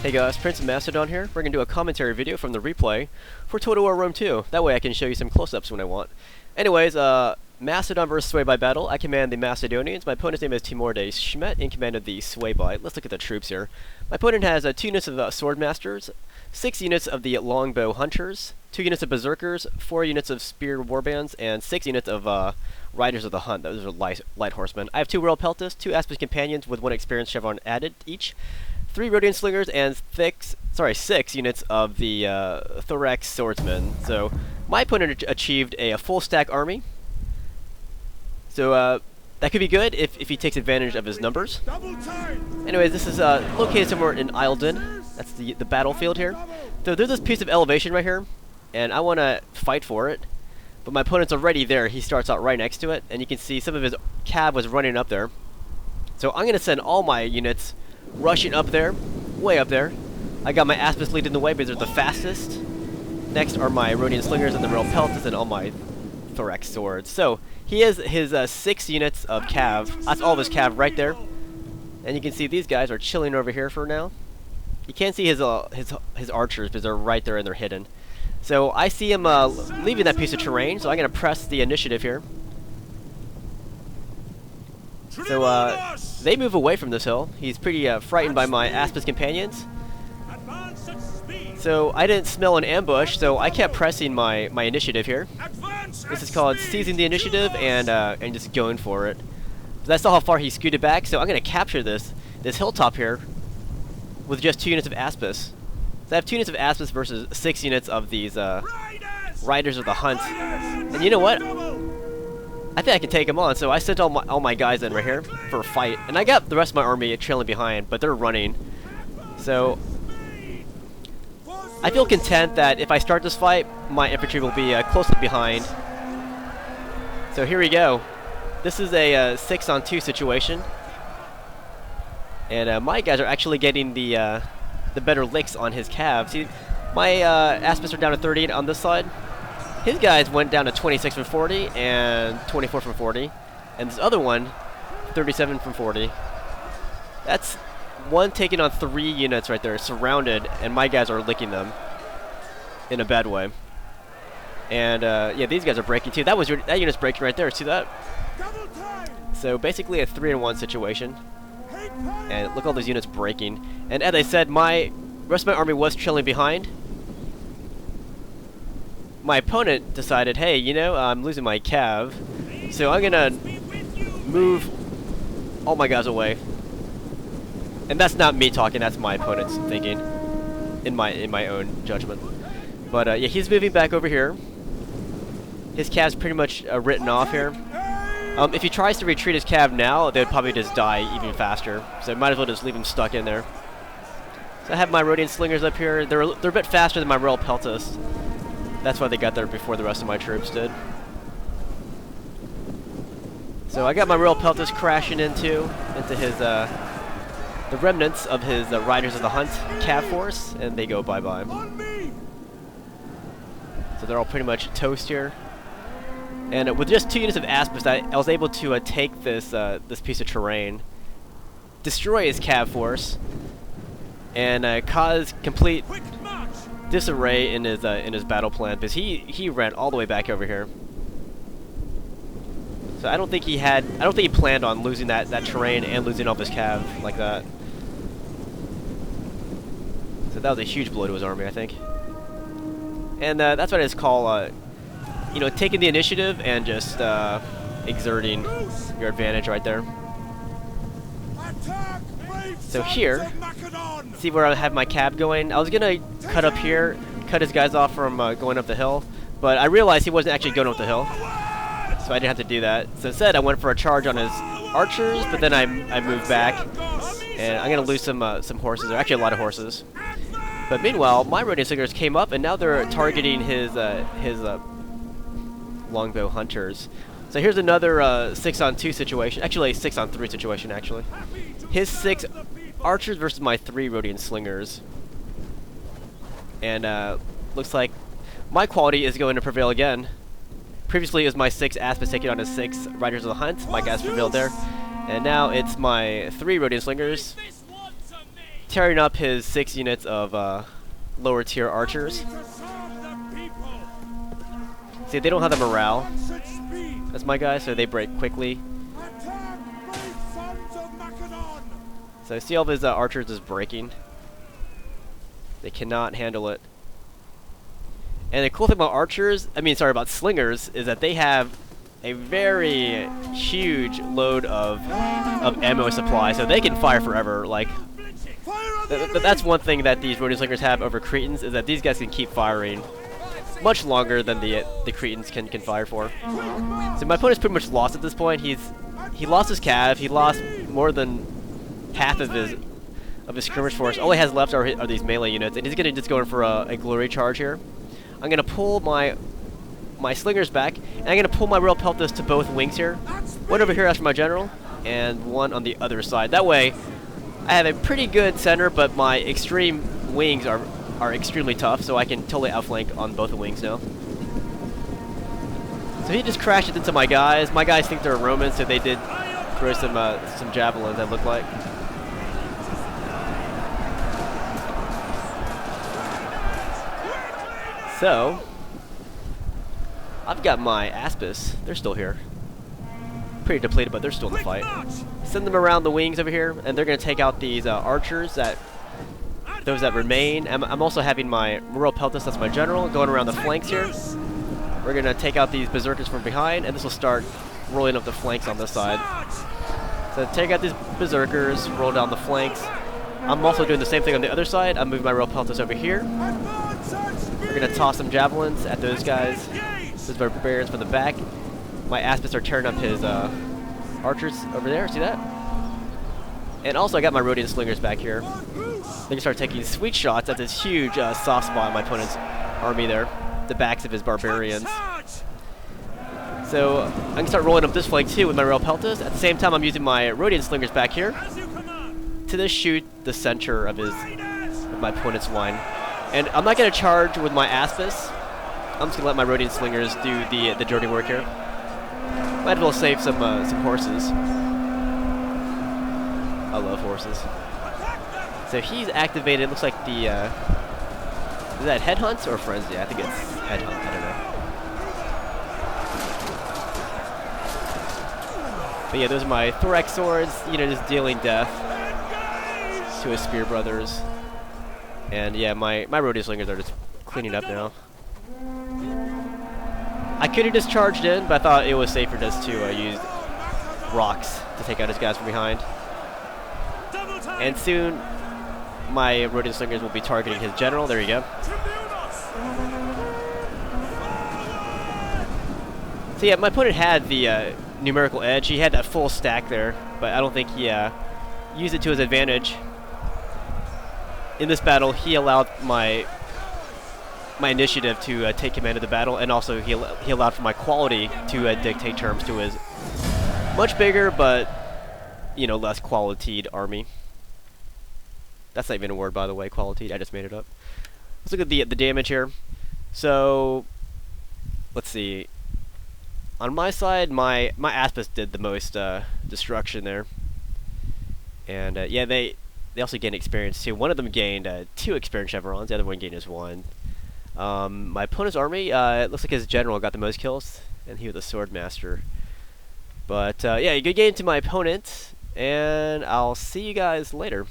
Hey guys, PrinceofMacedon here. We're going to do a commentary video from the replay for Total War Rome 2. That way I can show you some close-ups when I want. Anyways, Macedon versus Suebi battle. I command the Macedonians. My opponent's name is Timordes Schmet, in command of the Suebi. Let's look at the troops here. My opponent has 2 units of Swordmasters, 6 units of the Longbow Hunters, 2 units of Berserkers, 4 units of Spear Warbands, and 6 units of Riders of the Hunt. Those are light horsemen. I have 2 Royal Peltists, 2 Aspis Companions with 1 Experience Chevron added each, 3 Rhodian Slingers, and 6 units of the Thorax Swordsmen. So my opponent achieved a full stack army. So that could be good if he takes advantage of his numbers. Anyways, this is located somewhere in Eildon. That's the battlefield here. So there's this piece of elevation right here, and I want to fight for it. But my opponent's already there. He starts out right next to it, and you can see some of his cav was running up there. So I'm going to send all my units rushing up there, way up there. I got my Aspis leading the way because they're the fastest. Next are my Rhodian Slingers and the Royal Peltists and all my Thorax Swords. So he has his 6 units of cav. That's all of his cav right there. And you can see these guys are chilling over here for now. You can't see his archers because they're right there and they're hidden. So I see him leaving that piece of terrain, so I'm going to press the initiative here. So they move away from this hill. He's pretty frightened by my Aspis Companions. So I didn't smell an ambush, so I kept pressing my initiative here. This is called seizing the initiative and just going for it. So I saw how far he scooted back, so I'm going to capture this hilltop here with just 2 units of Aspis. So I have 2 units of Aspis versus 6 units of these Riders of the Hunt. And you know what? I think I can take them on, so I sent all my guys in right here for a fight. And I got the rest of my army trailing behind, but they're running. So I feel content that if I start this fight, my infantry will be closely behind. So here we go. This is a 6-on-2 situation. And my guys are actually getting the better licks on his cav. See, my Aspis are down to 38 on this side. His guys went down to 26 from 40 and 24 from 40. And this other one, 37 from 40. That's one taking on 3 units right there, surrounded, and my guys are licking them in a bad way. And yeah, these guys are breaking too. That unit's breaking right there. See that? So basically a 3-in-1 situation. And look at all those units breaking. And as I said, my rest of my army was trailing behind. My opponent decided, hey, you know, I'm losing my cav, so I'm gonna move all my guys away. And that's not me talking, that's my opponent's thinking, in my own judgment. But yeah, he's moving back over here. His cav's pretty much written off here. If he tries to retreat his cav now, they'd probably just die even faster. So I might as well just leave him stuck in there. So I have my Rhodian Slingers up here. They're a bit faster than my Royal Peltists. That's why they got there before the rest of my troops did. So I got my Royal Peltists crashing into his the remnants of his Riders of the Hunt cav force, and they go bye-bye. So they're all pretty much toast here. And with just 2 units of Aspis, I was able to take this piece of terrain, destroy his cav force, and cause complete disarray in his battle plan, because he ran all the way back over here. So I don't think he planned on losing that terrain and losing all of his cav like that. So that was a huge blow to his army, I think. And that's what I just call you know, taking the initiative and just exerting your advantage right there. So here, see where I have my cav going? I was gonna cut up here, cut his guys off from going up the hill, but I realized he wasn't actually going up the hill, so I didn't have to do that. So instead, I went for a charge on his archers, but then I moved back, and I'm gonna lose some horses. There are actually a lot of horses. But meanwhile, my Rhodian Slingers came up, and now they're targeting his Longbow Hunters. So here's another 6-on-2 situation. Actually, a 6-on-3 situation, actually. His 6 archers versus my 3 Rhodian Slingers. And looks like my quality is going to prevail again. Previously, it was my 6 Aspis taking on his 6 Riders of the Hunt. My guys prevailed there. And now it's my 3 Rhodian Slingers tearing up his 6 units of lower tier archers. See, they don't have the morale as my guys, so they break quickly. So see all of his archers is breaking. They cannot handle it. And the cool thing about archers, about slingers, is that they have a very huge load of ammo supply, so they can fire forever. Like, that's one thing that these Rhodian slingers have over Cretans, is that these guys can keep firing much longer than the Cretans can fire for. So my opponent's pretty much lost at this point. He lost his cav. He lost more than half of his skirmish force. All he has left are these melee units, and he's gonna just go in for a glory charge here. I'm gonna pull my slingers back, and I'm gonna pull my Royal Peltas to both wings here. One over here after my general, and one on the other side. That way, I have a pretty good center, but my extreme wings are extremely tough, so I can totally outflank on both the wings now. So he just crashed it into my guys. My guys think they're Romans, so they did throw some javelins, that looked like. So, I've got my Aspis. They're still here. Pretty depleted, but they're still in the fight. Send them around the wings over here, and they're going to take out these archers, those that remain. I'm also having my Royal Peltas, that's my general, going around the flanks here. We're going to take out these berserkers from behind, and this will start rolling up the flanks on this side. So take out these berserkers, roll down the flanks. I'm also doing the same thing on the other side. I'm moving my Royal Peltas over here. We're going to toss some javelins at those guys. Those barbarians from the back. My Aspis are tearing up his archers over there. See that? And also I got my Rhodian slingers back here. They can start taking sweet shots at this huge soft spot in my opponent's army there. The backs of his barbarians. So I can start rolling up this flank too with my Royal Peltas. At the same time, I'm using my Rhodian slingers back here to just shoot the center of my opponent's line. And I'm not going to charge with my Aspis. I'm just going to let my Rhodian slingers do the dirty work here. Might as well save some horses. I love horses. So he's activated. Looks like the is that Headhunt or Frenzy? I think it's Headhunt. I don't know. But yeah, those are my Thorax swords. You know, just dealing death to his spear brothers. And yeah, my Rhodian slingers are just cleaning up now. I could have just charged in, but I thought it was safer just to use rocks to take out his guys from behind. And soon, my Rhodian slingers will be targeting his general. There you go. So yeah, my opponent had the numerical edge. He had that full stack there, but I don't think he used it to his advantage. In this battle, he allowed my initiative to take command of the battle, and also he allowed for my quality to dictate terms to his much bigger but less qualitied army. That's not even a word, by the way, qualitied. I just made it up. Let's look at the damage here. So let's see. On my side, my Aspis did the most destruction there, and yeah, they also gained experience too. One of them gained 2 experience chevrons. The other one gained just 1. My opponent's army, it looks like his general got the most kills, and he was a sword master. But yeah, good game to my opponent, and I'll see you guys later.